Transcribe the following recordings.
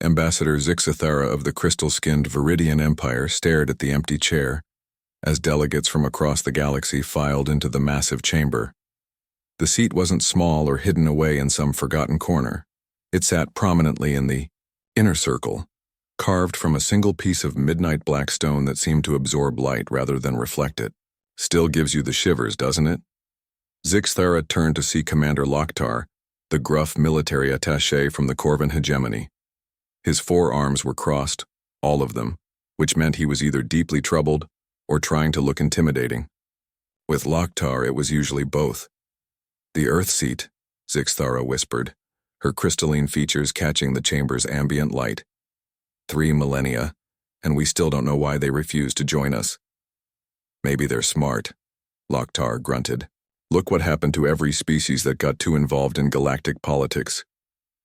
Ambassador Zixathara of the crystal-skinned Viridian Empire stared at the empty chair as delegates from across the galaxy filed into the massive chamber. The seat wasn't small or hidden away in some forgotten corner. It sat prominently in the inner circle, carved from a single piece of midnight black stone that seemed to absorb light rather than reflect it. Still gives you the shivers, doesn't it? Zixathara turned to see Commander Loktar, the gruff military attaché from the Corvan hegemony. His forearms were crossed, all of them, which meant he was either deeply troubled or trying to look intimidating. With Loktar, it was usually both. "The Earth seat," Zixathara whispered, her crystalline features catching the chamber's ambient light. 3 millennia, and we still don't know why they refused to join us. "Maybe they're smart," Loktar grunted. "Look what happened to every species that got too involved in galactic politics."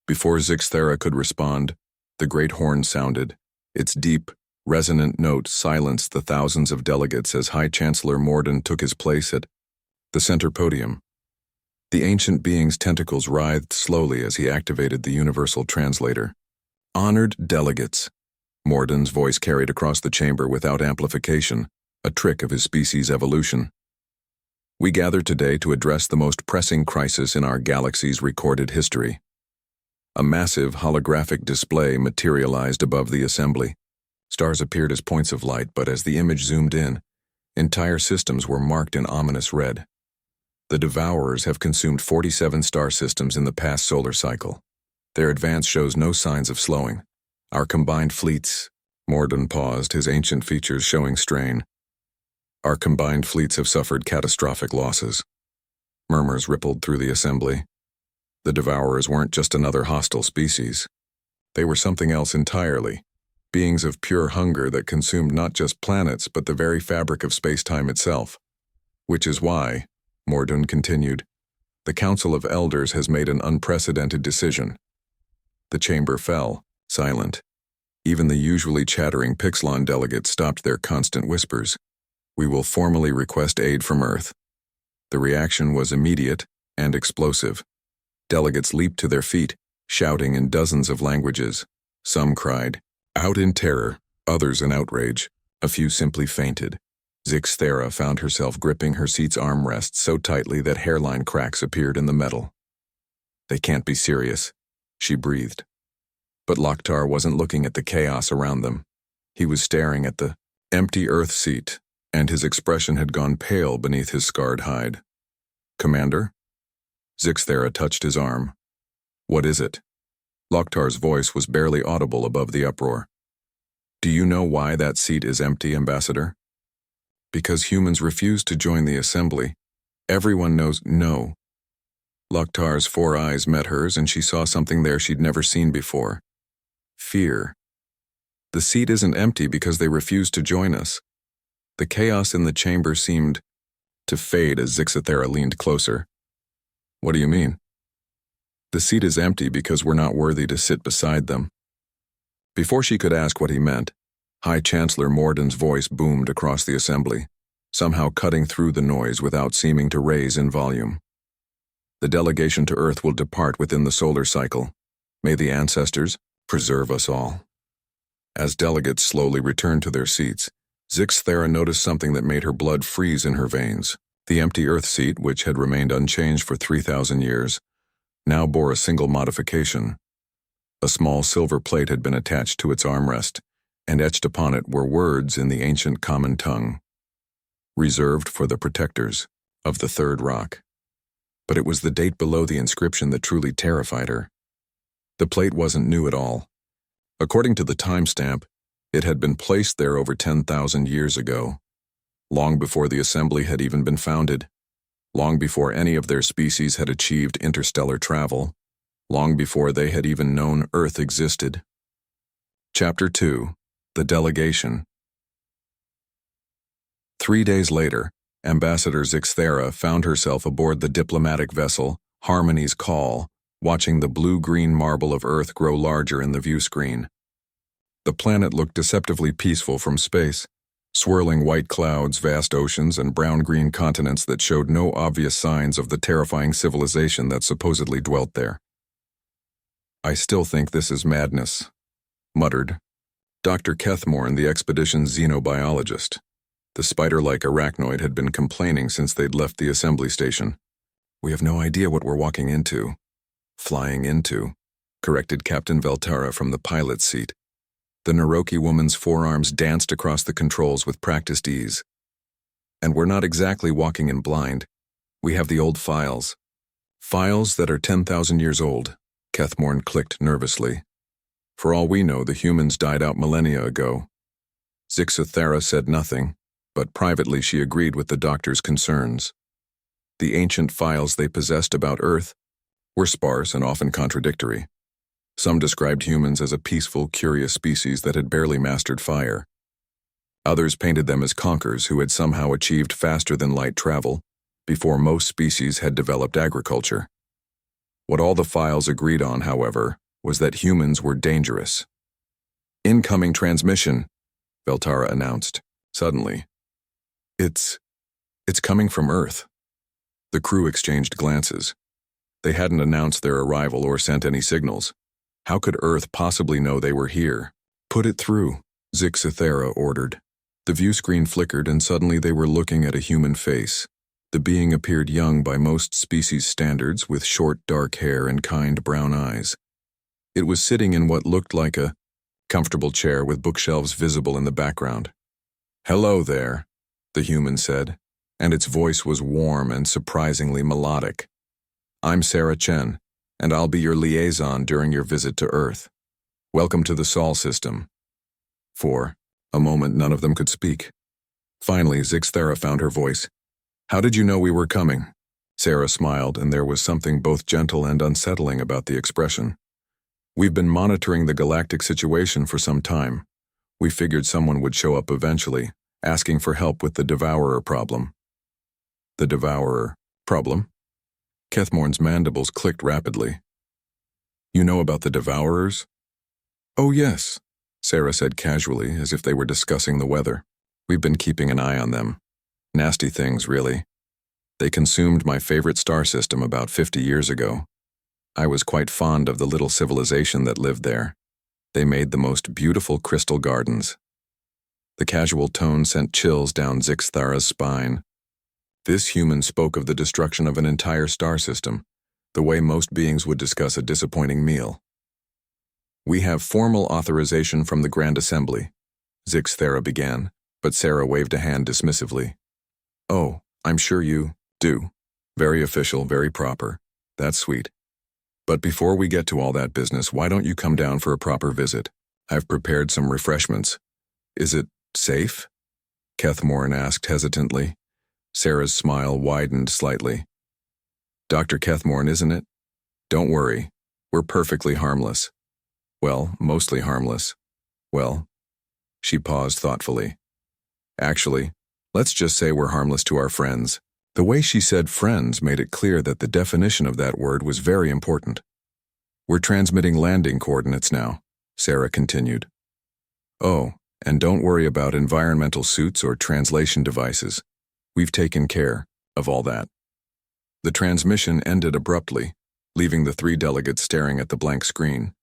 Before Zixathara could respond, the great horn sounded. Its deep, resonant note silenced the thousands of delegates as High Chancellor Morden took his place at the center podium. The ancient being's tentacles writhed slowly as he activated the universal translator. "Honored delegates," Morden's voice carried across the chamber without amplification, a trick of his species' evolution. "We gather today to address the most pressing crisis in our galaxy's recorded history." A massive holographic display materialized above the assembly. Stars appeared as points of light, but as the image zoomed in, entire systems were marked in ominous red. The Devourers have consumed 47 star systems in the past solar cycle. Their advance shows no signs of slowing. Our combined fleets— Morden paused, his ancient features showing strain. "Our combined fleets have suffered catastrophic losses." Murmurs rippled through the assembly. The Devourers weren't just another hostile species. They were something else entirely. Beings of pure hunger that consumed not just planets but the very fabric of space-time itself. "Which is why," Morden continued, "the Council of Elders has made an unprecedented decision." The chamber fell, silent. Even the usually chattering Pixlon delegates stopped their constant whispers. "We will formally request aid from Earth." The reaction was immediate and explosive. Delegates leaped to their feet, shouting in dozens of languages. Some cried out in terror, others in outrage. A few simply fainted. Zixathara found herself gripping her seat's armrests so tightly that hairline cracks appeared in the metal. "They can't be serious," she breathed. But Loktar wasn't looking at the chaos around them. He was staring at the empty Earth seat, and his expression had gone pale beneath his scarred hide. "Commander?" Zixathara touched his arm. "What is it?" Loktar's voice was barely audible above the uproar. "Do you know why that seat is empty, Ambassador?" "Because humans refuse to join the assembly. Everyone knows." "No." Loktar's 4 eyes met hers, and she saw something there she'd never seen before. Fear. "The seat isn't empty because they refuse to join us." The chaos in the chamber seemed to fade as Zixathara leaned closer. "What do you mean?" "The seat is empty because we're not worthy to sit beside them." Before she could ask what he meant, High Chancellor Morden's voice boomed across the assembly, somehow cutting through the noise without seeming to raise in volume. "The delegation to Earth will depart within the solar cycle. May the ancestors preserve us all." As delegates slowly returned to their seats, Zixathara noticed something that made her blood freeze in her veins. The empty Earth seat, which had remained unchanged for 3,000 years, now bore a single modification. A small silver plate had been attached to its armrest, and etched upon it were words in the ancient common tongue. "Reserved for the protectors of the third rock." But it was the date below the inscription that truly terrified her. The plate wasn't new at all. According to the timestamp, it had been placed there over 10,000 years ago, long before the assembly had even been founded, long before any of their species had achieved interstellar travel, long before they had even known Earth existed. Chapter 2. The Delegation. 3 days later, Ambassador Zixathara found herself aboard the diplomatic vessel Harmony's Call, watching the blue-green marble of Earth grow larger in the view screen. The planet looked deceptively peaceful from space, swirling white clouds, vast oceans, and brown-green continents that showed no obvious signs of the terrifying civilization that supposedly dwelt there. "I still think this is madness," muttered Dr. Kethmorn, the expedition's xenobiologist. The spider-like arachnoid had been complaining since they'd left the assembly station. "We have no idea what we're walking into." "Flying into," corrected Captain Veltara from the pilot's seat. The Naroki woman's forearms danced across the controls with practiced ease. "And we're not exactly walking in blind. We have the old files. Files that are 10,000 years old," Kethmorn clicked nervously. "For all we know, the humans died out millennia ago." Zixothera said nothing, but privately she agreed with the doctor's concerns. The ancient files they possessed about Earth were sparse and often contradictory. Some described humans as a peaceful, curious species that had barely mastered fire. Others painted them as conquerors who had somehow achieved faster-than-light travel before most species had developed agriculture. What all the files agreed on, however, was that humans were dangerous. "Incoming transmission," Veltara announced, suddenly. It's coming from Earth." The crew exchanged glances. They hadn't announced their arrival or sent any signals. How could Earth possibly know they were here? "Put it through," Zixothera ordered. The view screen flickered and suddenly they were looking at a human face. The being appeared young by most species standards, with short, dark hair and kind brown eyes. It was sitting in what looked like a comfortable chair with bookshelves visible in the background. "Hello there," the human said, and its voice was warm and surprisingly melodic. "I'm Sarah Chen, and I'll be your liaison during your visit to Earth. Welcome to the Sol system." For a moment, none of them could speak. Finally, Zixothera found her voice. "How did you know we were coming?" Sarah smiled, and there was something both gentle and unsettling about the expression. "We've been monitoring the galactic situation for some time. We figured someone would show up eventually, asking for help with the Devourer problem." "The Devourer problem?" Kethmorn's mandibles clicked rapidly. "You know about the Devourers?" "Oh yes," Sarah said casually, as if they were discussing the weather. "We've been keeping an eye on them. Nasty things, really. They consumed my favorite star system about 50 years ago. I was quite fond of the little civilization that lived there. They made the most beautiful crystal gardens." The casual tone sent chills down Zixothera's spine. This human spoke of the destruction of an entire star system, the way most beings would discuss a disappointing meal. "We have formal authorization from the Grand Assembly," Zixothera began, but Sarah waved a hand dismissively. "Oh, I'm sure you do. Very official, very proper. That's sweet. But before we get to all that business, why don't you come down for a proper visit? I've prepared some refreshments." "Is it safe?" Kethmorn asked hesitantly. Sarah's smile widened slightly. "Dr. Kethmorn, isn't it? Don't worry. We're perfectly harmless. Well, mostly harmless. Well," she paused thoughtfully. "Actually, let's just say we're harmless to our friends." The way she said friends made it clear that the definition of that word was very important. "We're transmitting landing coordinates now," Sarah continued. "Oh, and don't worry about environmental suits or translation devices. We've taken care of all that." The transmission ended abruptly, leaving the three delegates staring at the blank screen.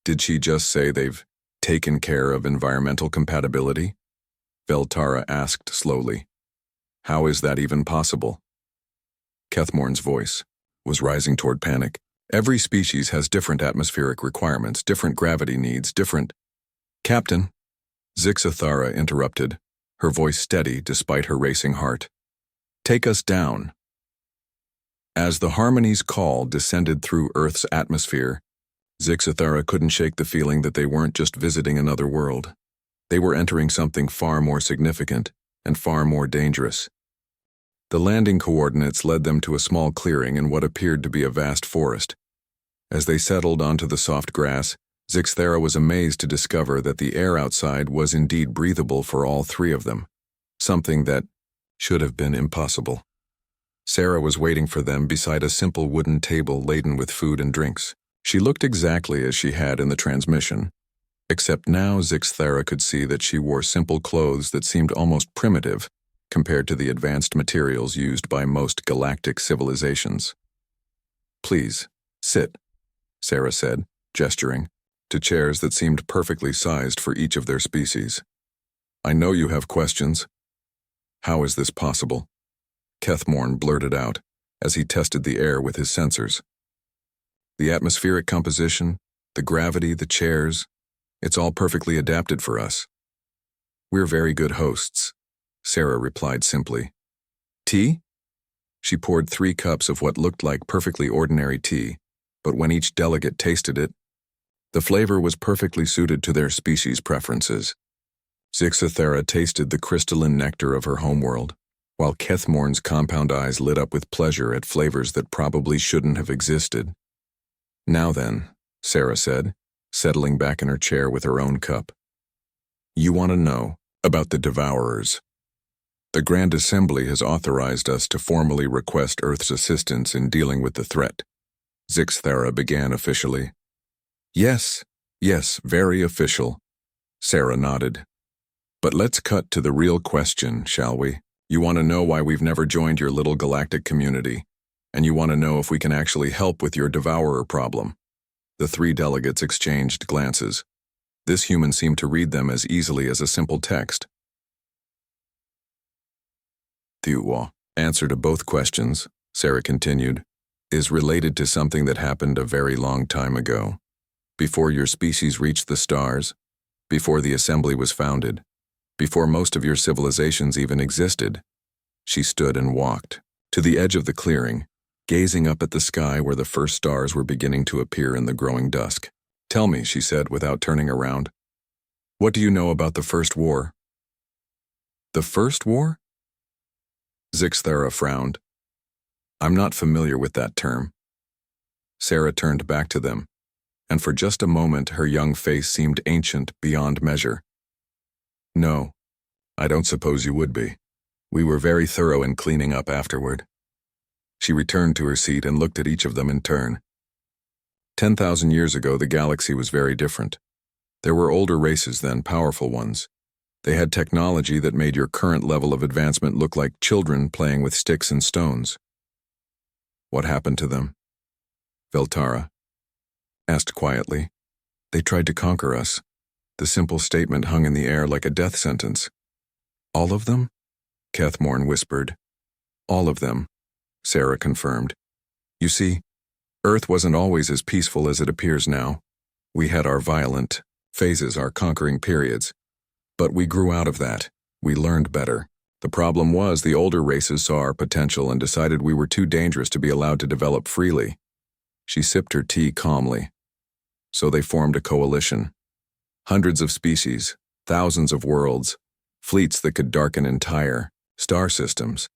"Did she just say they've taken care of environmental compatibility?" Veltara asked slowly. "How is that even possible?" Kethmorn's voice was rising toward panic. "Every species has different atmospheric requirements, different gravity needs, different—" "Captain," Zixothera interrupted, her voice steady despite her racing heart. "Take us down." As the Harmony's call descended through Earth's atmosphere, Zixothera couldn't shake the feeling that they weren't just visiting another world. They were entering something far more significant and far more dangerous. The landing coordinates led them to a small clearing in what appeared to be a vast forest. As they settled onto the soft grass, Zixothera was amazed to discover that the air outside was indeed breathable for all three of them, something that should have been impossible. Sarah was waiting for them beside a simple wooden table laden with food and drinks. She looked exactly as she had in the transmission, except now Zixothera could see that she wore simple clothes that seemed almost primitive compared to the advanced materials used by most galactic civilizations. "Please, sit," Sarah said, gesturing, to chairs that seemed perfectly sized for each of their species. "I know you have questions. How is this possible?" Kethmorn blurted out as he tested the air with his sensors. "The atmospheric composition, the gravity, the chairs, it's all perfectly adapted for us. We're very good hosts," Sarah replied simply. "Tea?" She poured 3 cups of what looked like perfectly ordinary tea, but when each delegate tasted it, the flavor was perfectly suited to their species' preferences. Zixathera tasted the crystalline nectar of her homeworld, while Kethmorn's compound eyes lit up with pleasure at flavors that probably shouldn't have existed. "Now then," Sarah said, settling back in her chair with her own cup. "You want to know about the Devourers. The Grand Assembly has authorized us to formally request Earth's assistance in dealing with the threat," Zixathera began officially. Yes, very official," Sarah nodded. "But let's cut to the real question, shall we? You want to know why we've never joined your little galactic community, and you want to know if we can actually help with your Devourer problem." The 3 delegates exchanged glances. This human seemed to read them as easily as a simple text. "The answer to both questions," Sarah continued, "is related to something that happened a very long time ago. Before your species reached the stars, before the assembly was founded, before most of your civilizations even existed." She stood and walked to the edge of the clearing, gazing up at the sky where the first stars were beginning to appear in the growing dusk. "Tell me," she said without turning around, "what do you know about the First War?" "The First War?" Zixathera frowned. "I'm not familiar with that term." Sarah turned back to them, and for just a moment her young face seemed ancient beyond measure. "No, I don't suppose you would be. We were very thorough in cleaning up afterward." She returned to her seat and looked at each of them in turn. 10,000 years ago, the galaxy was very different. There were older races then, powerful ones. They had technology that made your current level of advancement look like children playing with sticks and stones. "What happened to them?" Veltara asked quietly. "They tried to conquer us." The simple statement hung in the air like a death sentence. "All of them?" Kethmorn whispered. "All of them," Sarah confirmed. "You see, Earth wasn't always as peaceful as it appears now. We had our violent phases, our conquering periods. But we grew out of that. We learned better. The problem was the older races saw our potential and decided we were too dangerous to be allowed to develop freely." She sipped her tea calmly. "So they formed a coalition. Hundreds of species, thousands of worlds, fleets that could darken entire star systems.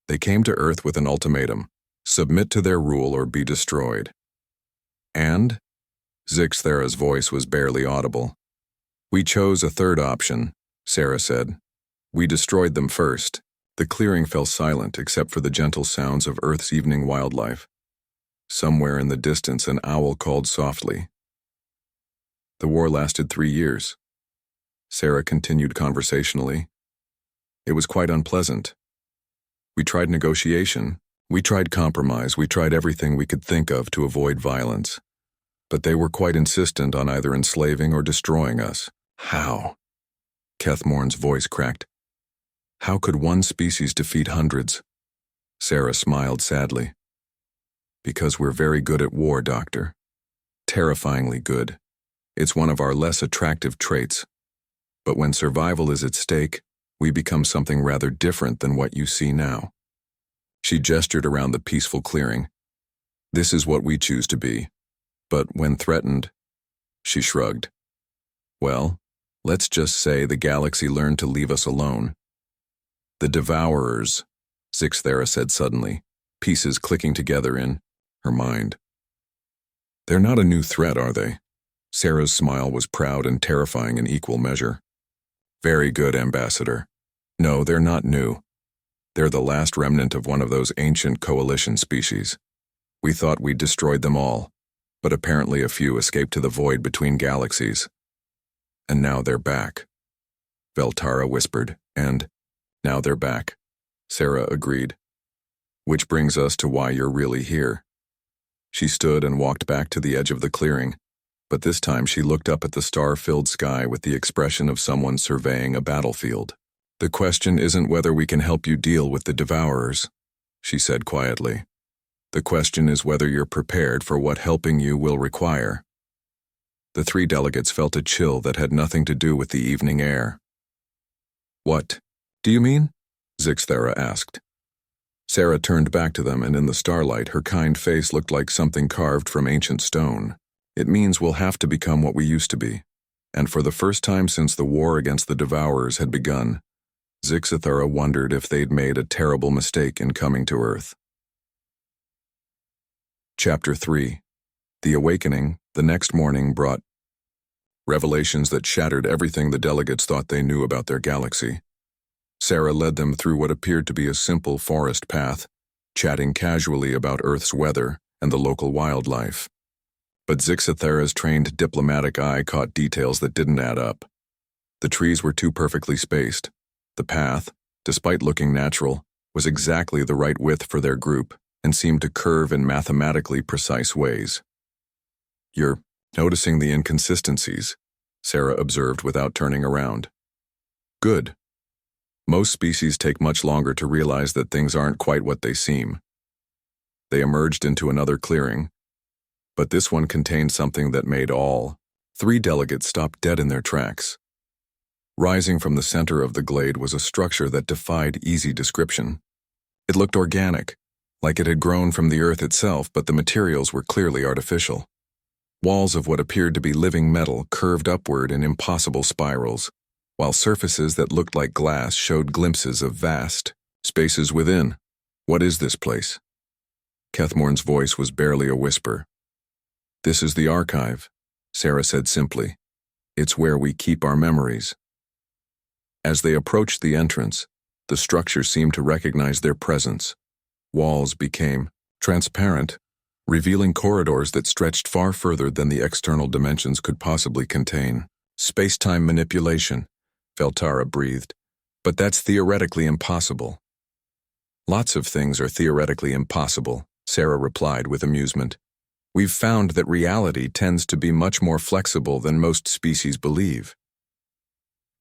They came to Earth with an ultimatum: submit to their rule or be destroyed." "And?" Zixathera's voice was barely audible. "We chose a third option," Sarah said. "We destroyed them first." The clearing fell silent except for the gentle sounds of Earth's evening wildlife. Somewhere in the distance, an owl called softly. "The war lasted 3 years." Sarah continued conversationally. "It was quite unpleasant. We tried negotiation. We tried compromise. We tried everything we could think of to avoid violence. But they were quite insistent on either enslaving or destroying us." "How?" Kethmorn's voice cracked. "How could one species defeat hundreds?" Sarah smiled sadly. "Because we're very good at war, Doctor. Terrifyingly good. It's one of our less attractive traits. But when survival is at stake, we become something rather different than what you see now." She gestured around the peaceful clearing. "This is what we choose to be. But when threatened," she shrugged. "Well, let's just say the galaxy learned to leave us alone." "The Devourers," Zixathera said suddenly, pieces clicking together in her mind. "They're not a new threat, are they?" Sarah's smile was proud and terrifying in equal measure. "Very good, Ambassador. No, they're not new. They're the last remnant of one of those ancient coalition species. We thought we'd destroyed them all, but apparently a few escaped to the void between galaxies. And now they're back," Veltara whispered, and "now they're back," Sarah agreed. "Which brings us to why you're really here." She stood and walked back to the edge of the clearing, but this time she looked up at the star-filled sky with the expression of someone surveying a battlefield. "The question isn't whether we can help you deal with the Devourers," she said quietly. "The question is whether you're prepared for what helping you will require." The three delegates felt a chill that had nothing to do with the evening air. "What do you mean?" Zixthera asked. Sarah turned back to them, and in the starlight her kind face looked like something carved from ancient stone. "It means we'll have to become what we used to be." And for the first time since the war against the Devourers had begun, Zixthera wondered if they'd made a terrible mistake in coming to Earth. Chapter 3. The Awakening. The next morning brought revelations that shattered everything the delegates thought they knew about their galaxy. Sarah led them through what appeared to be a simple forest path, chatting casually about Earth's weather and the local wildlife. But Zixthera's trained diplomatic eye caught details that didn't add up. The trees were too perfectly spaced. The path, despite looking natural, was exactly the right width for their group and seemed to curve in mathematically precise ways. "You're noticing the inconsistencies," Sarah observed without turning around. "Good. Most species take much longer to realize that things aren't quite what they seem." They emerged into another clearing, but this one contained something that made all three delegates stop dead in their tracks. Rising from the center of the glade was a structure that defied easy description. It looked organic, like it had grown from the earth itself, but the materials were clearly artificial. Walls of what appeared to be living metal curved upward in impossible spirals, while surfaces that looked like glass showed glimpses of vast spaces within. "What is this place?" Kethmorn's voice was barely a whisper. "This is the archive," Sarah said simply. "It's where we keep our memories." As they approached the entrance, the structure seemed to recognize their presence. Walls became transparent, revealing corridors that stretched far further than the external dimensions could possibly contain. "Space-time manipulation," Veltara breathed. "But that's theoretically impossible." "Lots of things are theoretically impossible," Sarah replied with amusement. "We've found that reality tends to be much more flexible than most species believe."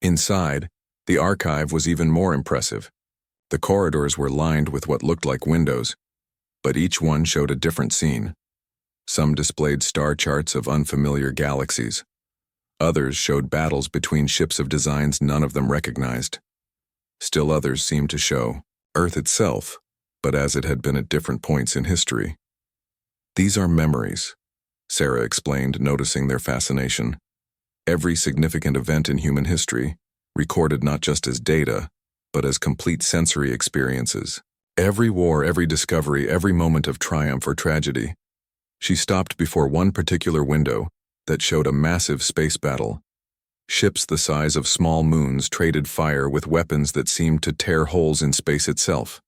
Inside, the archive was even more impressive. The corridors were lined with what looked like windows, but each one showed a different scene. Some displayed star charts of unfamiliar galaxies. Others showed battles between ships of designs none of them recognized. Still others seemed to show Earth itself, but as it had been at different points in history. "These are memories," Sarah explained, noticing their fascination. "Every significant event in human history, recorded not just as data, but as complete sensory experiences. Every war, every discovery, every moment of triumph or tragedy." She stopped before one particular window that showed a massive space battle. Ships the size of small moons traded fire with weapons that seemed to tear holes in space itself.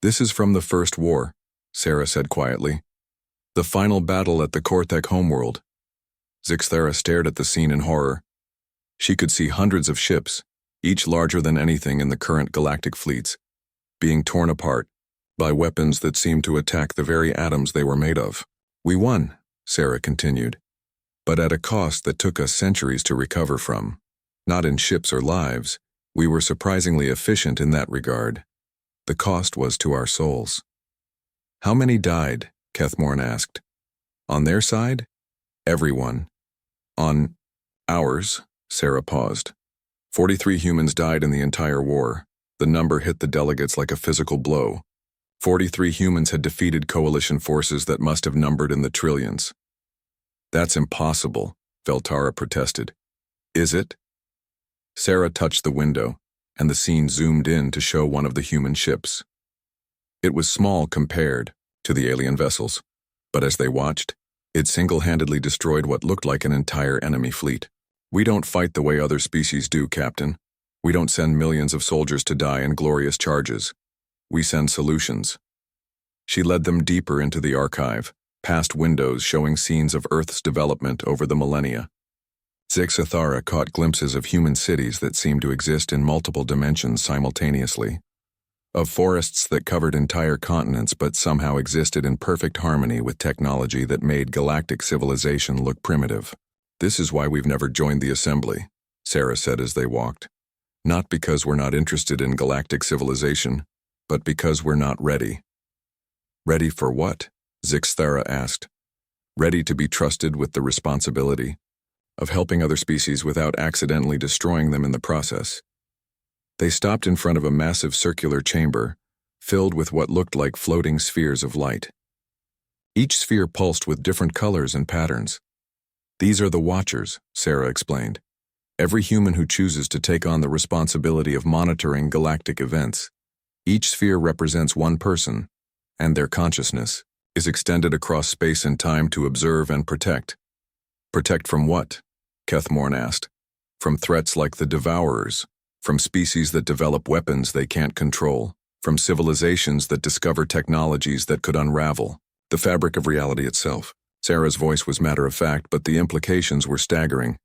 "This is from the First War," Sarah said quietly. "The final battle at the Korthek homeworld." Zixthera stared at the scene in horror. She could see hundreds of ships, each larger than anything in the current galactic fleets, being torn apart by weapons that seemed to attack the very atoms they were made of. "We won," Sarah continued, "but at a cost that took us centuries to recover from. Not in ships or lives, we were surprisingly efficient in that regard. The cost was to our souls." "How many died?" Kethmorn asked. "On their side?" "Everyone." "On ours?" Sarah paused. 43 humans died in the entire war. The number hit the delegates like a physical blow. 43 humans had defeated coalition forces that must have numbered in the trillions. "That's impossible," Veltara protested. "Is it?" Sarah touched the window, and the scene zoomed in to show one of the human ships. It was small compared to the alien vessels, but as they watched, it single-handedly destroyed what looked like an entire enemy fleet. "We don't fight the way other species do, Captain. We don't send millions of soldiers to die in glorious charges. We send solutions." She led them deeper into the archive, past windows showing scenes of Earth's development over the millennia. Zixthera caught glimpses of human cities that seemed to exist in multiple dimensions simultaneously. of forests that covered entire continents but somehow existed in perfect harmony with technology that made galactic civilization look primitive. "This is why we've never joined the assembly," Sarah said as they walked. "Not because we're not interested in galactic civilization, but because we're not ready." "Ready for what?" Zixthara asked. "Ready to be trusted with the responsibility of helping other species without accidentally destroying them in the process." They stopped in front of a massive circular chamber, filled with what looked like floating spheres of light. Each sphere pulsed with different colors and patterns. "These are the Watchers," Sarah explained. "Every human who chooses to take on the responsibility of monitoring galactic events. Each sphere represents one person, and their consciousness is extended across space and time to observe and protect." "Protect from what?" Kethmorn asked. "From threats like the Devourers, from species that develop weapons they can't control, from civilizations that discover technologies that could unravel the fabric of reality itself." Sarah's voice was matter-of-fact, but the implications were staggering.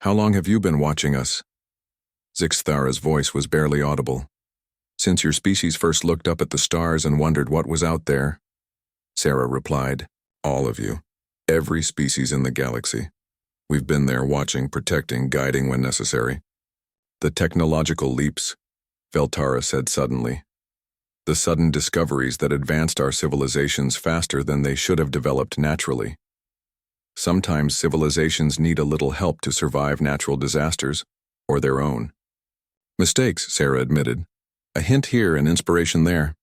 "How long have you been watching us?" Zixthara's voice was barely audible. "Since your species first looked up at the stars and wondered what was out there," Sarah replied. "All of you. Every species in the galaxy. We've been there watching, protecting, guiding when necessary." "The technological leaps," Veltara said suddenly. "The sudden discoveries that advanced our civilizations faster than they should have developed naturally. Sometimes civilizations need a little help to survive natural disasters, or their own." "Mistakes," Sarah admitted. "A hint here and inspiration there.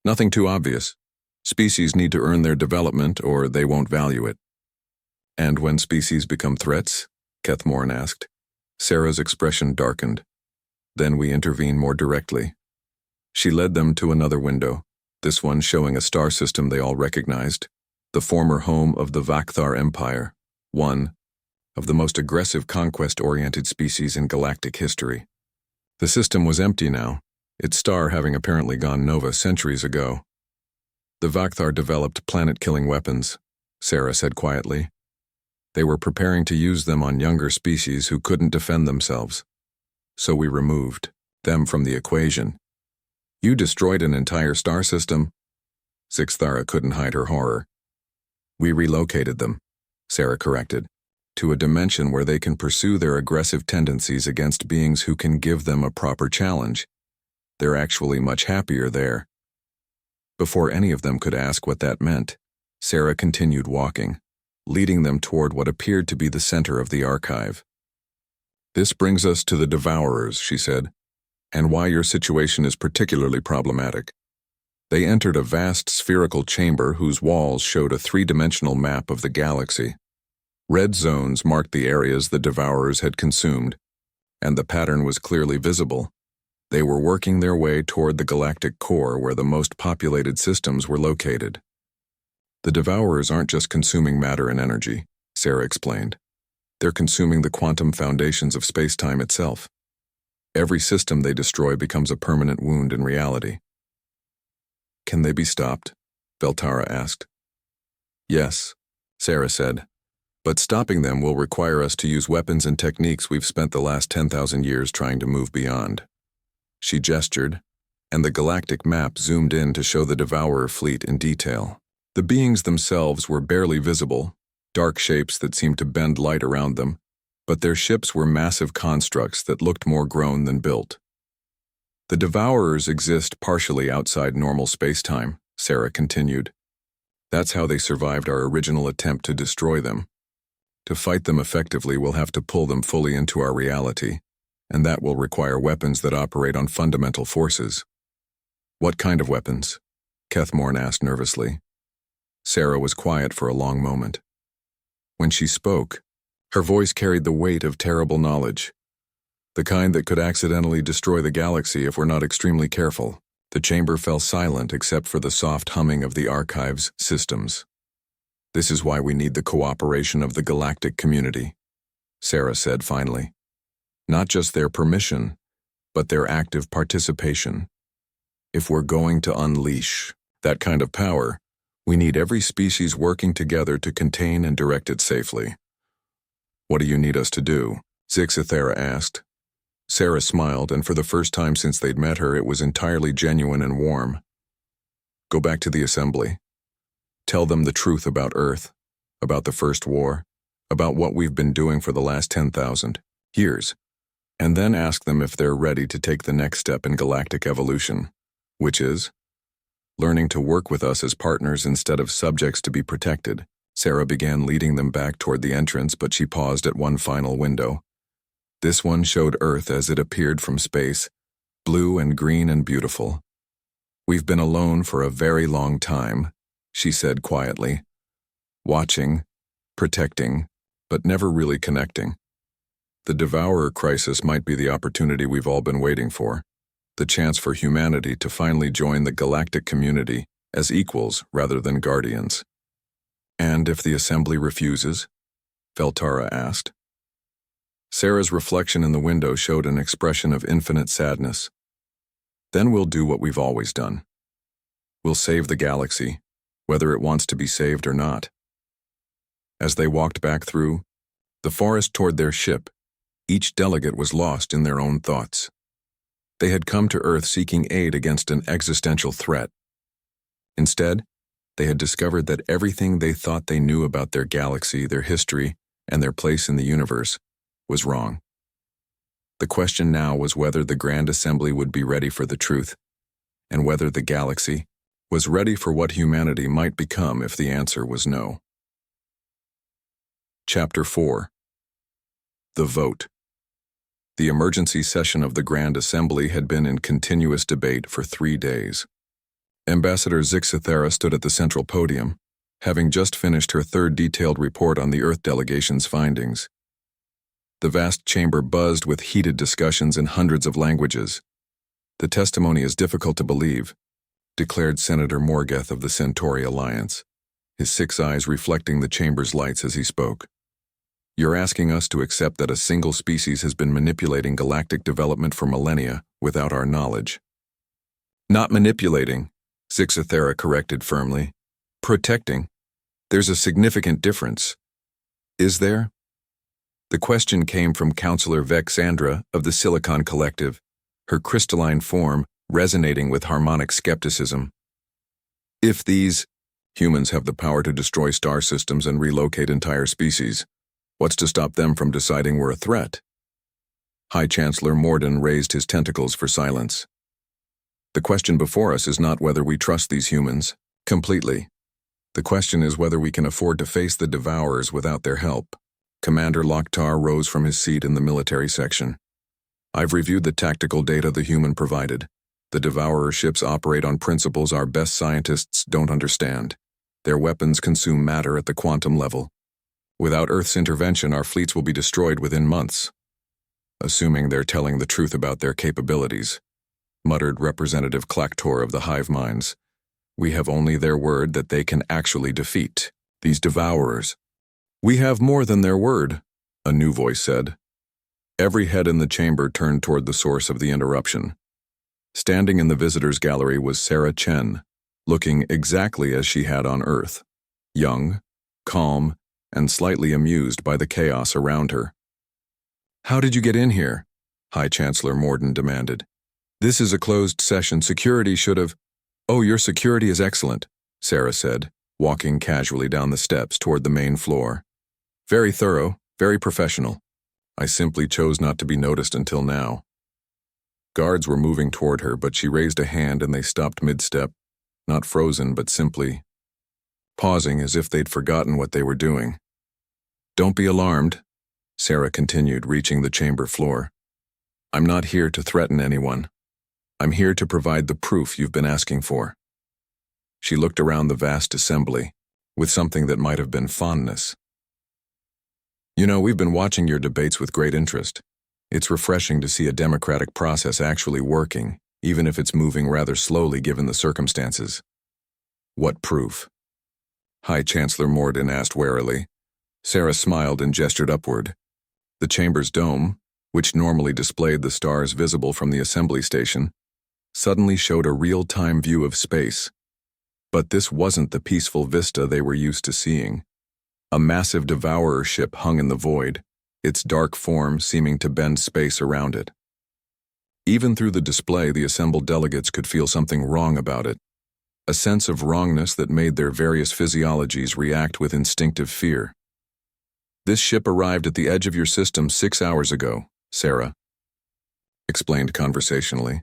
Nothing too obvious. Species need to earn their development or they won't value it." "And when species become threats?" Kethmorn asked. Sarah's expression darkened. "Then we intervene more directly." She led them to another window, this one showing a star system they all recognized, the former home of the Vakthar Empire, one of the most aggressive conquest-oriented species in galactic history. The system was empty now, its star having apparently gone nova centuries ago. "The Vakthar developed planet-killing weapons," Sarah said quietly. "They were preparing to use them on younger species who couldn't defend themselves. So we removed them from the equation." "You destroyed an entire star system?" Zixthara couldn't hide her horror. "We relocated them," Sarah corrected, "to a dimension where they can pursue their aggressive tendencies against beings who can give them a proper challenge. They're actually much happier there." Before any of them could ask what that meant, Sarah continued walking, leading them toward what appeared to be the center of the archive. "This brings us to the Devourers," she said, "and why your situation is particularly problematic." They entered a vast spherical chamber whose walls showed a three-dimensional map of the galaxy. Red zones marked the areas the Devourers had consumed, and the pattern was clearly visible. They were working their way toward the galactic core where the most populated systems were located. "The Devourers aren't just consuming matter and energy," Sarah explained. "They're consuming the quantum foundations of space-time itself. Every system they destroy becomes a permanent wound in reality." "Can they be stopped?" Veltara asked. "Yes," Sarah said. "But stopping them will require us to use weapons and techniques we've spent the last 10,000 years trying to move beyond." She gestured, and the galactic map zoomed in to show the Devourer fleet in detail. The beings themselves were barely visible, dark shapes that seemed to bend light around them, but their ships were massive constructs that looked more grown than built. "The Devourers exist partially outside normal space-time," Sarah continued. "That's how they survived our original attempt to destroy them. To fight them effectively, we'll have to pull them fully into our reality, and that will require weapons that operate on fundamental forces." "What kind of weapons?" Kethmorn asked nervously. Sarah was quiet for a long moment. When she spoke, her voice carried the weight of terrible knowledge. "The kind that could accidentally destroy the galaxy if we're not extremely careful." The chamber fell silent except for the soft humming of the archive's systems. "This is why we need the cooperation of the galactic community," Sarah said finally. "Not just their permission, but their active participation. If we're going to unleash that kind of power, we need every species working together to contain and direct it safely." "What do you need us to do?" Zixthara asked. Sarah smiled, and for the first time since they'd met her, it was entirely genuine and warm. Go back to the assembly. Tell them the truth about Earth, about the First War, about what we've been doing for the last 10,000 years, and then ask them if they're ready to take the next step in galactic evolution, which is learning to work with us as partners instead of subjects to be protected. Sarah began leading them back toward the entrance, but she paused at one final window. This one showed Earth as it appeared from space, blue and green and beautiful. We've been alone for a very long time, she said quietly, watching, protecting, but never really connecting. The Devourer crisis might be the opportunity we've all been waiting for, the chance for humanity to finally join the galactic community as equals rather than guardians. And if the assembly refuses? Veltara asked. Sarah's reflection in the window showed an expression of infinite sadness. Then we'll do what we've always done. We'll save the galaxy, whether it wants to be saved or not. As they walked back through the forest toward their ship, each delegate was lost in their own thoughts. They had come to Earth seeking aid against an existential threat. Instead, they had discovered that everything they thought they knew about their galaxy, their history, and their place in the universe was wrong. The question now was whether the Grand Assembly would be ready for the truth, and whether the galaxy was ready for what humanity might become if the answer was no. Chapter 4. The Vote. The emergency session of the Grand Assembly had been in continuous debate for 3 days. Ambassador Zixithera stood at the central podium, having just finished her third detailed report on the Earth delegation's findings. The vast chamber buzzed with heated discussions in hundreds of languages. The testimony is difficult to believe, declared Senator Morgeth of the Centauri Alliance, his 6 eyes reflecting the chamber's lights as he spoke. You're asking us to accept that a single species has been manipulating galactic development for millennia without our knowledge. Not manipulating, Zixithera corrected firmly. Protecting. There's a significant difference. Is there? The question came from Counselor Vexandra of the Silicon Collective, her crystalline form resonating with harmonic skepticism. If these humans have the power to destroy star systems and relocate entire species, what's to stop them from deciding we're a threat? High Chancellor Morden raised his tentacles for silence. The question before us is not whether we trust these humans completely. The question is whether we can afford to face the Devourers without their help. Commander Lokhtar rose from his seat in the military section. I've reviewed the tactical data the human provided. The Devourer ships operate on principles our best scientists don't understand. Their weapons consume matter at the quantum level. Without Earth's intervention, our fleets will be destroyed within months. Assuming they're telling the truth about their capabilities, muttered Representative Klaktor of the Hive Minds. We have only their word that they can actually defeat these Devourers. We have more than their word, a new voice said. Every head in the chamber turned toward the source of the interruption. Standing in the visitors' gallery was Sarah Chen, looking exactly as she had on Earth, young, calm, and slightly amused by the chaos around her. How did you get in here? High Chancellor Morden demanded. This is a closed session. Security should have... Oh, your security is excellent, Sarah said, walking casually down the steps toward the main floor. Very thorough, very professional. I simply chose not to be noticed until now. Guards were moving toward her, but she raised a hand and they stopped mid-step, not frozen, but simply pausing as if they'd forgotten what they were doing. Don't be alarmed, Sarah continued, reaching the chamber floor. I'm not here to threaten anyone. I'm here to provide the proof you've been asking for. She looked around the vast assembly, with something that might have been fondness. You know, we've been watching your debates with great interest. It's refreshing to see a democratic process actually working, even if it's moving rather slowly given the circumstances. What proof? High Chancellor Morden asked warily. Sarah smiled and gestured upward. The chamber's dome, which normally displayed the stars visible from the assembly station, suddenly showed a real-time view of space. But this wasn't the peaceful vista they were used to seeing. A massive Devourer ship hung in the void, its dark form seeming to bend space around it. Even through the display, the assembled delegates could feel something wrong about it, a sense of wrongness that made their various physiologies react with instinctive fear. "This ship arrived at the edge of your system 6 hours ago," Sarah explained conversationally.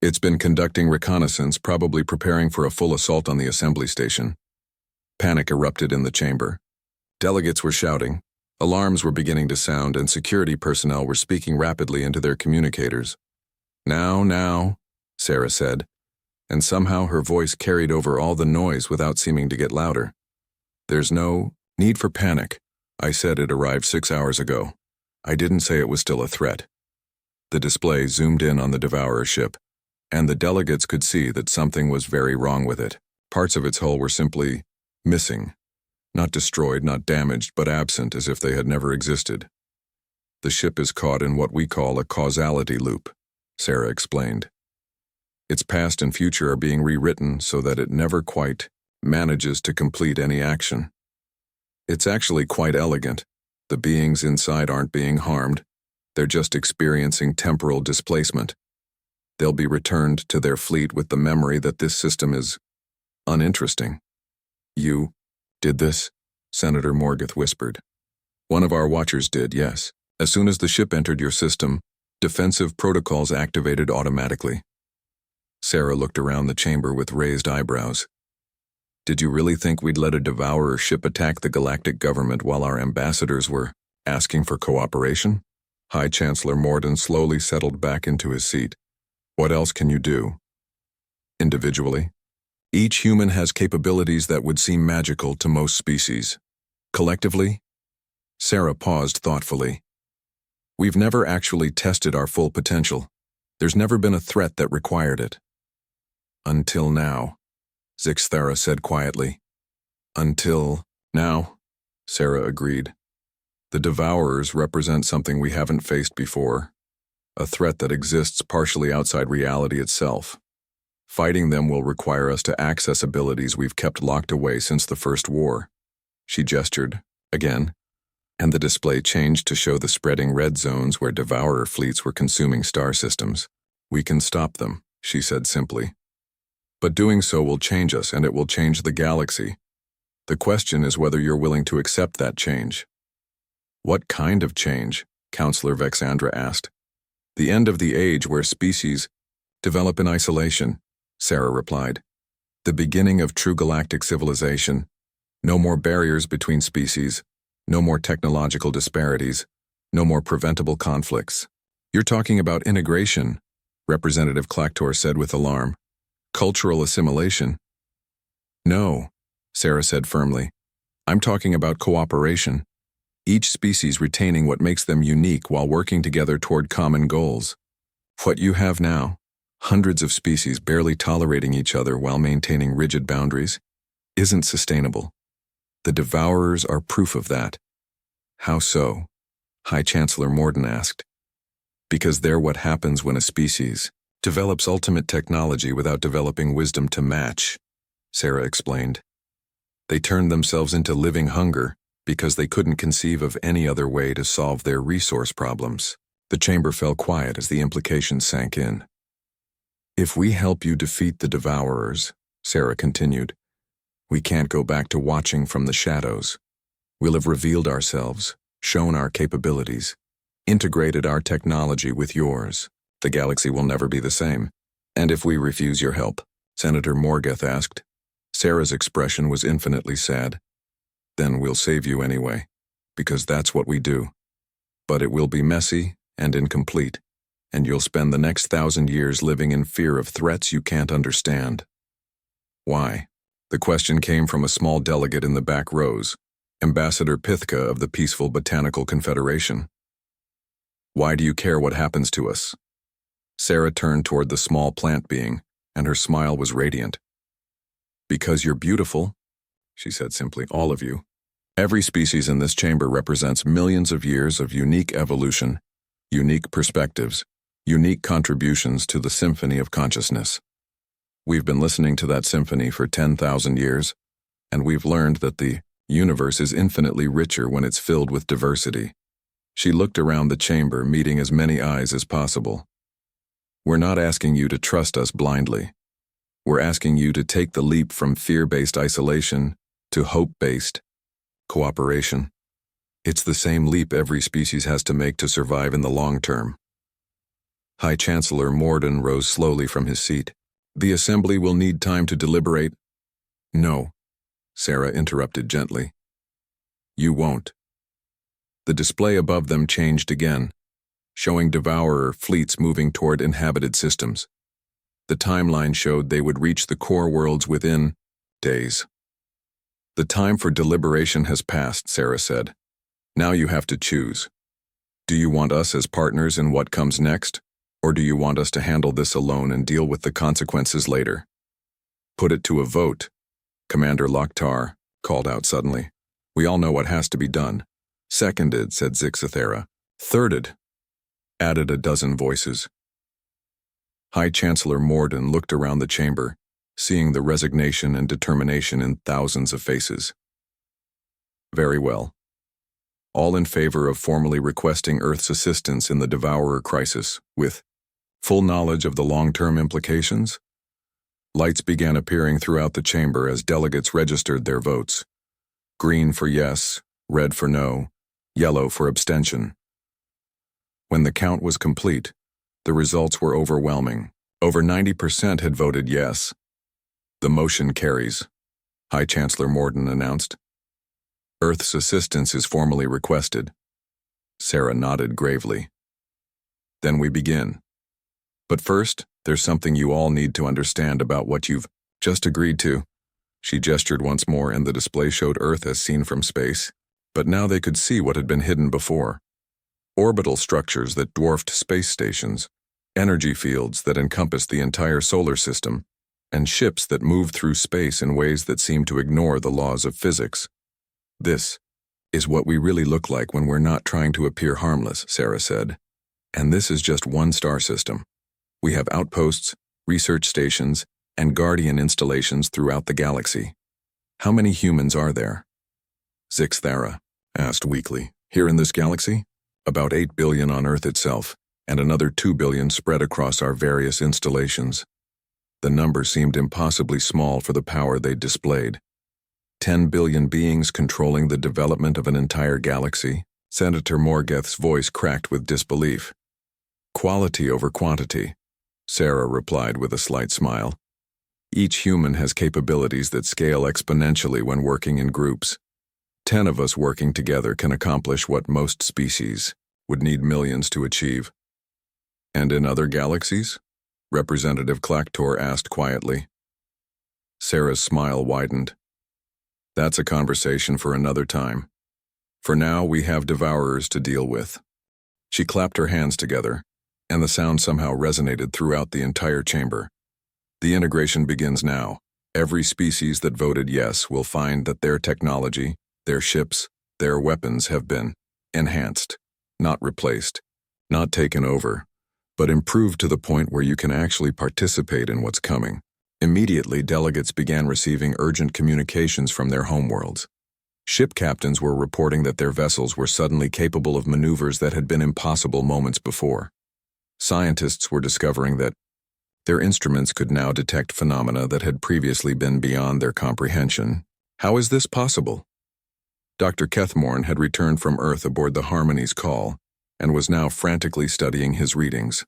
"It's been conducting reconnaissance, probably preparing for a full assault on the assembly station." Panic erupted in the chamber. Delegates were shouting, alarms were beginning to sound, and security personnel were speaking rapidly into their communicators. Now, Sarah said, and somehow her voice carried over all the noise without seeming to get louder. "There's no need for panic. I said it arrived 6 hours ago. I didn't say it was still a threat." The display zoomed in on the Devourer ship, and the delegates could see that something was very wrong with it. Parts of its hull were simply missing. Not destroyed, not damaged, but absent, as if they had never existed. "The ship is caught in what we call a causality loop," Sarah explained. "Its past and future are being rewritten so that it never quite manages to complete any action. It's actually quite elegant. The beings inside aren't being harmed. They're just experiencing temporal displacement. They'll be returned to their fleet with the memory that this system is uninteresting." "You did this?" Senator Morgoth whispered. "One of our watchers did, yes. As soon as the ship entered your system, defensive protocols activated automatically." Sarah looked around the chamber with raised eyebrows. "Did you really think we'd let a Devourer ship attack the Galactic government while our ambassadors were asking for cooperation?" High Chancellor Morden slowly settled back into his seat. "What else can you do?" "Individually, each human has capabilities that would seem magical to most species. Collectively?" Sarah paused thoughtfully. "We've never actually tested our full potential. There's never been a threat that required it." "Until now," Zixthara said quietly. "Until now," Sarah agreed. "The Devourers represent something we haven't faced before, a threat that exists partially outside reality itself. Fighting them will require us to access abilities we've kept locked away since the First War." She gestured, again, and the display changed to show the spreading red zones where Devourer fleets were consuming star systems. "We can stop them," she said simply. "But doing so will change us, and it will change the galaxy. The question is whether you're willing to accept that change." "What kind of change?" Counselor Vexandra asked. "The end of the age where species develop in isolation," Sarah replied. "The beginning of true galactic civilization. No more barriers between species, no more technological disparities, no more preventable conflicts." "You're talking about integration," Representative Clactor said with alarm. "Cultural assimilation." "No," Sarah said firmly. "I'm talking about cooperation. Each species retaining what makes them unique while working together toward common goals. What you have now, hundreds of species barely tolerating each other while maintaining rigid boundaries, isn't sustainable. The Devourers are proof of that." "How so?" High Chancellor Morden asked. "Because they're what happens when a species develops ultimate technology without developing wisdom to match," Sarah explained. "They turned themselves into living hunger because they couldn't conceive of any other way to solve their resource problems." The chamber fell quiet as the implications sank in. "If we help you defeat the Devourers," Sarah continued, "we can't go back to watching from the shadows. We'll have revealed ourselves, shown our capabilities, integrated our technology with yours. The galaxy will never be the same." "And if we refuse your help?" Senator Morgoth asked. Sarah's expression was infinitely sad. "Then we'll save you anyway, because that's what we do. But it will be messy and incomplete, and you'll spend the next 1,000 years living in fear of threats you can't understand." "Why?" The question came from a small delegate in the back rows, Ambassador Pithka of the Peaceful Botanical Confederation. "Why do you care what happens to us?" Sarah turned toward the small plant being, and her smile was radiant. "Because you're beautiful," she said simply, "all of you. Every species in this chamber represents millions of years of unique evolution, unique perspectives, unique contributions to the symphony of consciousness. We've been listening to that symphony for 10,000 years, and we've learned that the universe is infinitely richer when it's filled with diversity." She looked around the chamber, meeting as many eyes as possible. We're not asking you to trust us blindly. We're asking you to take the leap from fear-based isolation to hope-based cooperation. It's the same leap every species has to make to survive in the long term. High Chancellor Morden rose slowly from his seat. The Assembly will need time to deliberate. No, Sarah interrupted gently. You won't. The display above them changed again, showing Devourer fleets moving toward inhabited systems. The timeline showed they would reach the core worlds within days. The time for deliberation has passed, Sarah said. Now you have to choose. Do you want us as partners in what comes next, or do you want us to handle this alone and deal with the consequences later? Put it to a vote, Commander Loktar called out suddenly. We all know what has to be done. Seconded, said Zixathera. Thirded, added a dozen voices. High Chancellor Morden looked around the chamber, seeing the resignation and determination in thousands of faces. Very well. All in favor of formally requesting Earth's assistance in the Devourer crisis, with full knowledge of the long-term implications? Lights began appearing throughout the chamber as delegates registered their votes. Green for yes, red for no, yellow for abstention. When the count was complete, the results were overwhelming. Over 90% had voted yes. The motion carries, High Chancellor Morden announced. Earth's assistance is formally requested. Sarah nodded gravely. Then we begin. But first, there's something you all need to understand about what you've just agreed to. She gestured once more and the display showed Earth as seen from space, but now they could see what had been hidden before. Orbital structures that dwarfed space stations, energy fields that encompassed the entire solar system, and ships that moved through space in ways that seemed to ignore the laws of physics. This is what we really look like when we're not trying to appear harmless, Sarah said. And this is just one star system. We have outposts, research stations, and guardian installations throughout the galaxy. How many humans are there? Zixathera asked weakly. Here in this galaxy? About 8 billion on Earth itself, and another 2 billion spread across our various installations. The number seemed impossibly small for the power they displayed. 10 billion beings controlling the development of an entire galaxy. Senator Morgeth's voice cracked with disbelief. Quality over quantity, Sarah replied with a slight smile. Each human has capabilities that scale exponentially when working in groups. 10 of us working together can accomplish what most species would need millions to achieve. And in other galaxies? Representative Clactor asked quietly. Sarah's smile widened. That's a conversation for another time. For now, we have Devourers to deal with. She clapped her hands together, and the sound somehow resonated throughout the entire chamber. The integration begins now. Every species that voted yes will find that their technology, their ships, their weapons have been enhanced, not replaced, not taken over, but improved to the point where you can actually participate in what's coming. Immediately, delegates began receiving urgent communications from their homeworlds. Ship captains were reporting that their vessels were suddenly capable of maneuvers that had been impossible moments before. Scientists were discovering that their instruments could now detect phenomena that had previously been beyond their comprehension. How is this possible? Dr. Kethmorn had returned from Earth aboard the Harmony's call and was now frantically studying his readings.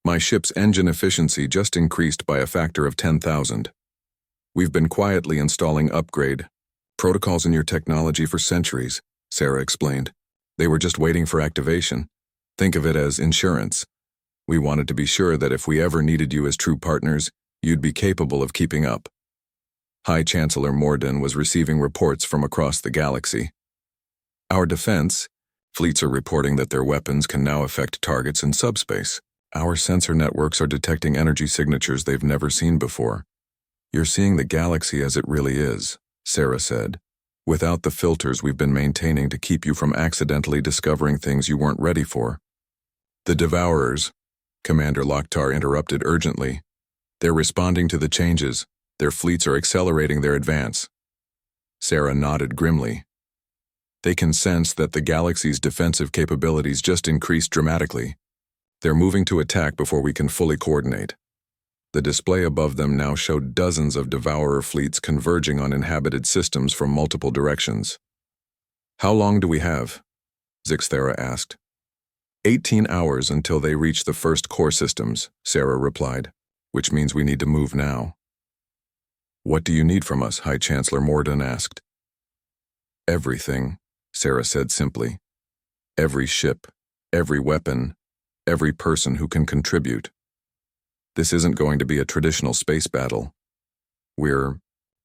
My ship's engine efficiency just increased by a factor of 10,000. We've been quietly installing upgrade protocols in your technology for centuries, Sarah explained. They were just waiting for activation. Think of it as insurance. We wanted to be sure that if we ever needed you as true partners, you'd be capable of keeping up. High Chancellor Morden was receiving reports from across the galaxy. Our defense fleets are reporting that their weapons can now affect targets in subspace. Our sensor networks are detecting energy signatures they've never seen before. You're seeing the galaxy as it really is, Sarah said, without the filters we've been maintaining to keep you from accidentally discovering things you weren't ready for. The Devourers, Commander Loktar interrupted urgently. They're responding to the changes. Their fleets are accelerating their advance. Sarah nodded grimly. They can sense that the galaxy's defensive capabilities just increased dramatically. They're moving to attack before we can fully coordinate. The display above them now showed dozens of Devourer fleets converging on inhabited systems from multiple directions. How long do we have? Zixthera asked. 18 hours until they reach the first core systems, Sarah replied, which means we need to move now. What do you need from us? High Chancellor Morden asked. Everything, Sarah said simply. Every ship, every weapon, every person who can contribute. This isn't going to be a traditional space battle. We're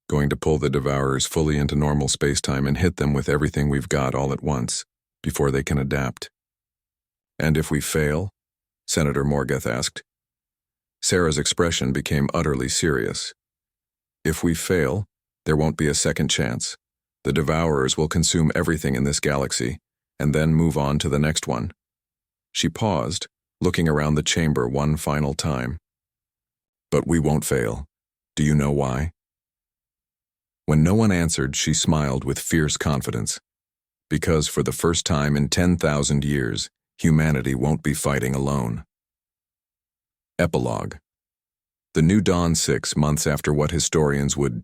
going to pull the Devourers fully into normal spacetime and hit them with everything we've got all at once, before they can adapt. And if we fail? Senator Morgeth asked. Sarah's expression became utterly serious. If we fail, there won't be a second chance. The Devourers will consume everything in this galaxy, and then move on to the next one. She paused, looking around the chamber one final time. But we won't fail. Do you know why? When no one answered, she smiled with fierce confidence. Because for the first time in 10,000 years, humanity won't be fighting alone. Epilogue. The New Dawn 6 months after what historians would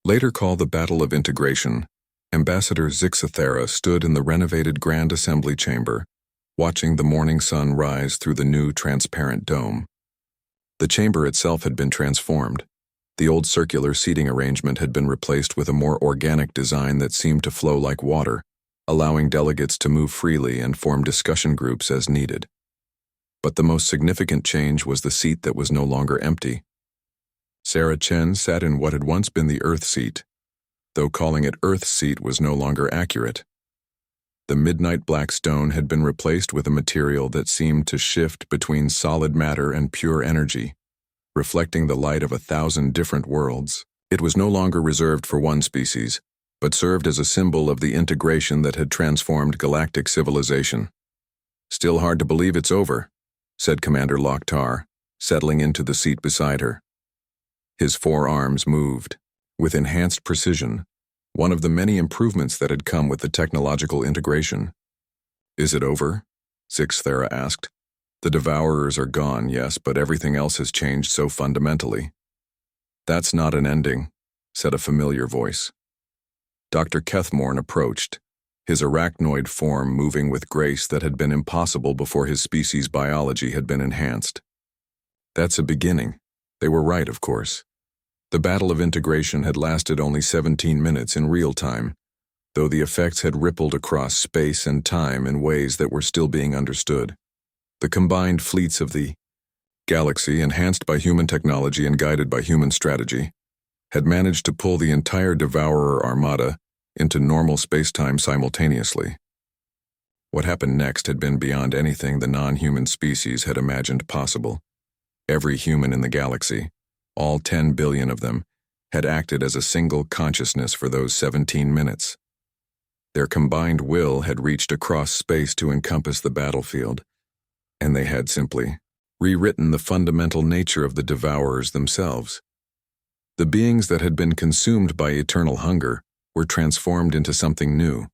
later call the Battle of Integration, Ambassador Zixthera stood in the renovated Grand Assembly Chamber, watching the morning sun rise through the new transparent dome. The chamber itself had been transformed. The old circular seating arrangement had been replaced with a more organic design that seemed to flow like water, allowing delegates to move freely and form discussion groups as needed. But the most significant change was the seat that was no longer empty. Sarah Chen sat in what had once been the Earth seat, though calling it Earth seat was no longer accurate. The midnight black stone had been replaced with a material that seemed to shift between solid matter and pure energy, reflecting the light of 1,000 different worlds. It was no longer reserved for one species, but served as a symbol of the integration that had transformed galactic civilization. Still hard to believe it's over, said Commander Lokhtar, settling into the seat beside her. His forearms moved, with enhanced precision, one of the many improvements that had come with the technological integration. Is it over? Zixthera asked. The Devourers are gone, yes, but everything else has changed so fundamentally. That's not an ending, said a familiar voice. Dr. Kethmorn approached, his arachnoid form moving with grace that had been impossible before his species' biology had been enhanced. That's a beginning. They were right, of course. The Battle of Integration had lasted only 17 minutes in real time, though the effects had rippled across space and time in ways that were still being understood. The combined fleets of the galaxy, enhanced by human technology and guided by human strategy, had managed to pull the entire Devourer armada into normal spacetime simultaneously. What happened next had been beyond anything the non-human species had imagined possible. Every human in the galaxy, all 10 billion of them, had acted as a single consciousness for those 17 minutes. Their combined will had reached across space to encompass the battlefield, and they had simply rewritten the fundamental nature of the Devourers themselves. The beings that had been consumed by eternal hunger were transformed into something new,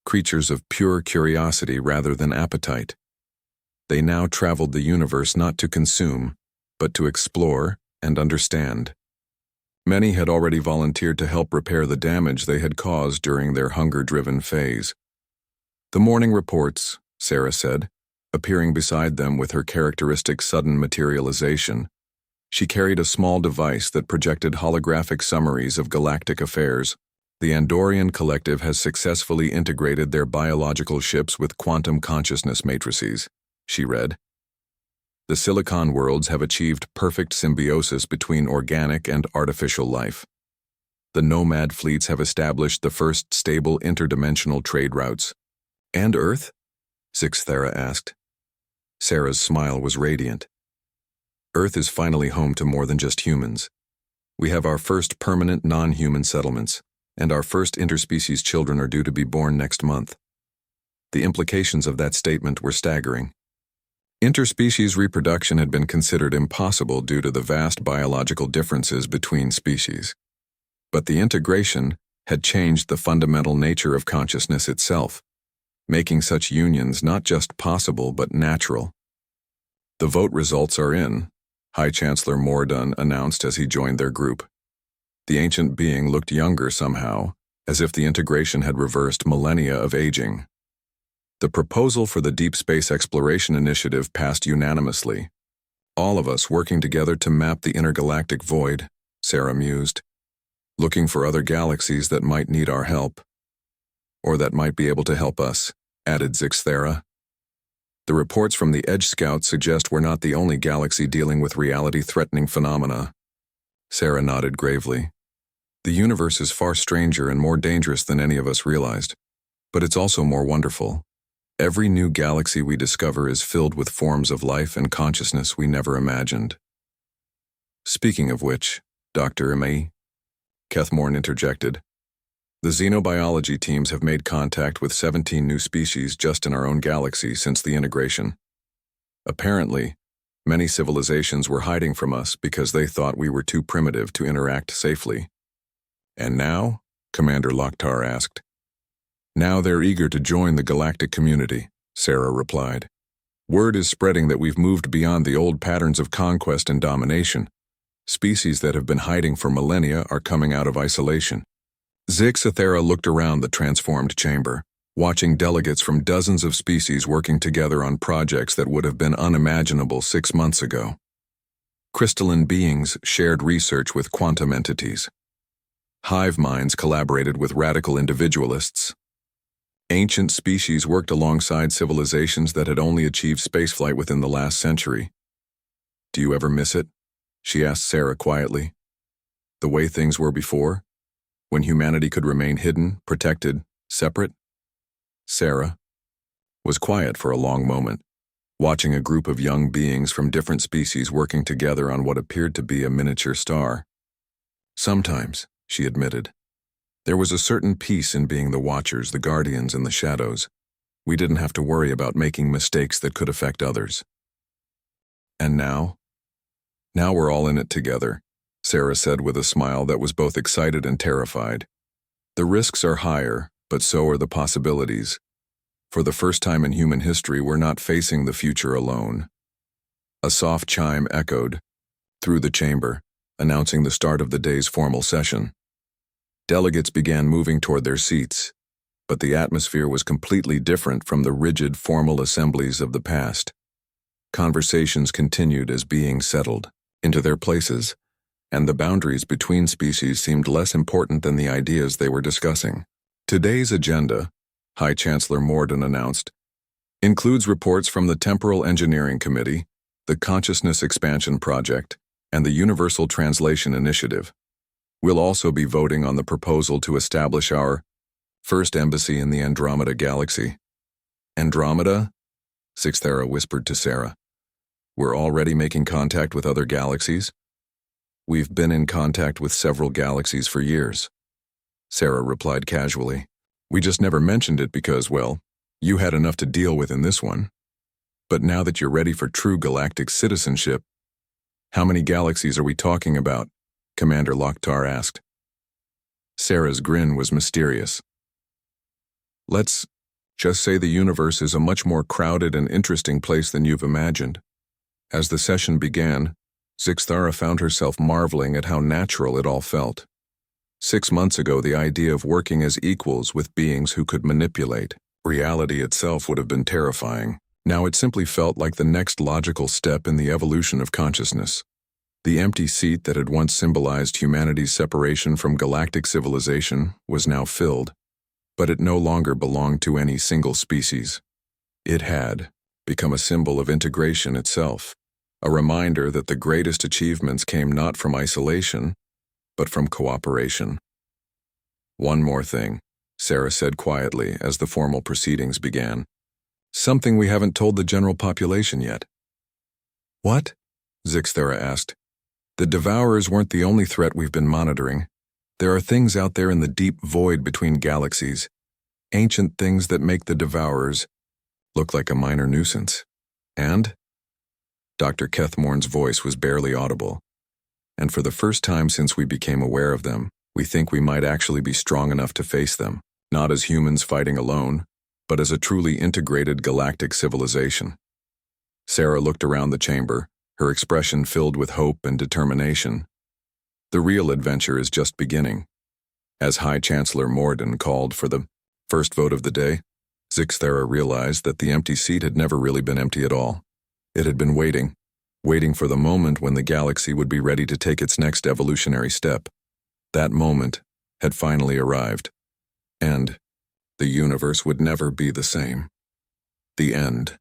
creatures of pure curiosity rather than appetite. They now traveled the universe not to consume, but to explore and understand. Many had already volunteered to help repair the damage they had caused during their hunger-driven phase. The morning reports, Sarah said, appearing beside them with her characteristic sudden materialization. She carried a small device that projected holographic summaries of galactic affairs. The Andorian collective has successfully integrated their biological ships with quantum consciousness matrices, she read. The Silicon worlds have achieved perfect symbiosis between organic and artificial life. The nomad fleets have established the first stable interdimensional trade routes. And Earth? Zixthera asked. Sarah's smile was radiant. Earth is finally home to more than just humans. We have our first permanent non-human settlements, and our first interspecies children are due to be born next month. The implications of that statement were staggering. Interspecies reproduction had been considered impossible due to the vast biological differences between species. But the integration had changed the fundamental nature of consciousness itself, making such unions not just possible but natural. The vote results are in, High Chancellor Mordun announced as he joined their group. The ancient being looked younger somehow, as if the integration had reversed millennia of aging. The proposal for the Deep Space Exploration Initiative passed unanimously. All of us working together to map the intergalactic void, Sarah mused, looking for other galaxies that might need our help. Or that might be able to help us, added Zixthera. The reports from the Edge Scouts suggest we're not the only galaxy dealing with reality-threatening phenomena. Sarah nodded gravely. The universe is far stranger and more dangerous than any of us realized, but it's also more wonderful. Every new galaxy we discover is filled with forms of life and consciousness we never imagined. Speaking of which, Dr. May, Kethmorn interjected, the xenobiology teams have made contact with 17 new species just in our own galaxy since the integration. Apparently, many civilizations were hiding from us because they thought we were too primitive to interact safely. And now? Commander Lokhtar asked. Now they're eager to join the galactic community, Sarah replied. Word is spreading that we've moved beyond the old patterns of conquest and domination. Species that have been hiding for millennia are coming out of isolation. Zixthera looked around the transformed chamber, watching delegates from dozens of species working together on projects that would have been unimaginable 6 months ago. Crystalline beings shared research with quantum entities. Hive minds collaborated with radical individualists. Ancient species worked alongside civilizations that had only achieved spaceflight within the last century. Do you ever miss it? She asked Sarah quietly. The way things were before? When humanity could remain hidden, protected, separate? Sarah was quiet for a long moment, watching a group of young beings from different species working together on what appeared to be a miniature star. Sometimes, she admitted, there was a certain peace in being the watchers, the guardians in the shadows. We didn't have to worry about making mistakes that could affect others. And now? Now we're all in it together, Sarah said with a smile that was both excited and terrified. The risks are higher, but so are the possibilities. For the first time in human history, we're not facing the future alone. A soft chime echoed through the chamber, announcing the start of the day's formal session. Delegates began moving toward their seats, but the atmosphere was completely different from the rigid, formal assemblies of the past. Conversations continued as beings settled into their places, and the boundaries between species seemed less important than the ideas they were discussing. Today's agenda, High Chancellor Mordun announced, includes reports from the Temporal Engineering Committee, the Consciousness Expansion Project, and the Universal Translation Initiative. We'll also be voting on the proposal to establish our first embassy in the Andromeda Galaxy. Andromeda? Zixthera whispered to Sarah. We're already making contact with other galaxies? We've been in contact with several galaxies for years, Sarah replied casually. We just never mentioned it because, well, you had enough to deal with in this one. But now that you're ready for true galactic citizenship, how many galaxies are we talking about? Commander Lokhtar asked. Sarah's grin was mysterious. Let's just say the universe is a much more crowded and interesting place than you've imagined. As the session began, Zixthera found herself marveling at how natural it all felt. 6 months ago, the idea of working as equals with beings who could manipulate reality itself would have been terrifying. Now it simply felt like the next logical step in the evolution of consciousness. The empty seat that had once symbolized humanity's separation from galactic civilization was now filled, but it no longer belonged to any single species. It had become a symbol of integration itself, a reminder that the greatest achievements came not from isolation, but from cooperation. One more thing, Sarah said quietly as the formal proceedings began. Something we haven't told the general population yet. What? Zixthera asked. The Devourers weren't the only threat we've been monitoring. There are things out there in the deep void between galaxies, ancient things that make the Devourers look like a minor nuisance. And? Dr. Kethmorn's voice was barely audible. And for the first time since we became aware of them, we think we might actually be strong enough to face them, not as humans fighting alone, but as a truly integrated galactic civilization. Sarah looked around the chamber, her expression filled with hope and determination. The real adventure is just beginning. As High Chancellor Morden called for the first vote of the day, Zixthera realized that the empty seat had never really been empty at all. It had been waiting for the moment when the galaxy would be ready to take its next evolutionary step. That moment had finally arrived, and the universe would never be the same. The end.